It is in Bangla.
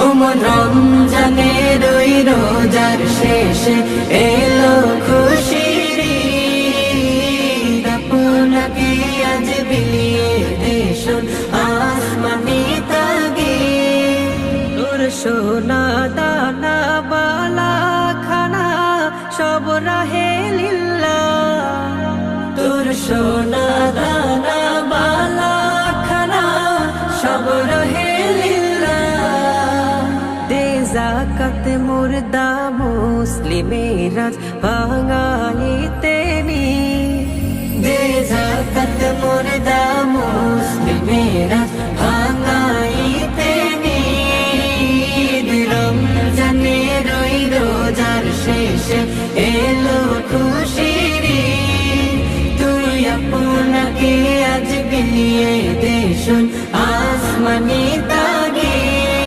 ওমন রমজানের ওই রোজার শেষে এলো খুশির ঈদ, আপনাকে আজ বিলিয়ে দেশুন আসমানি তাগিদ। তোর সোনা দানা বালা খানা সব রাহে লিল্লাহ, তোর সোনা দানা বালা খানা সব রাহে লিল্লাহ। দে যাকাত মুর্দা মুসলিমেরা ভাঙাইতে নি, দে যাকাত মুর্দা মুসলিমেরা ভাঙাইতে নি। রমজানের ওই রোজার শেষে এলো খুশির ঈদ, তুই আপনাকে আজ বিলিয়ে দেশুন আসমানি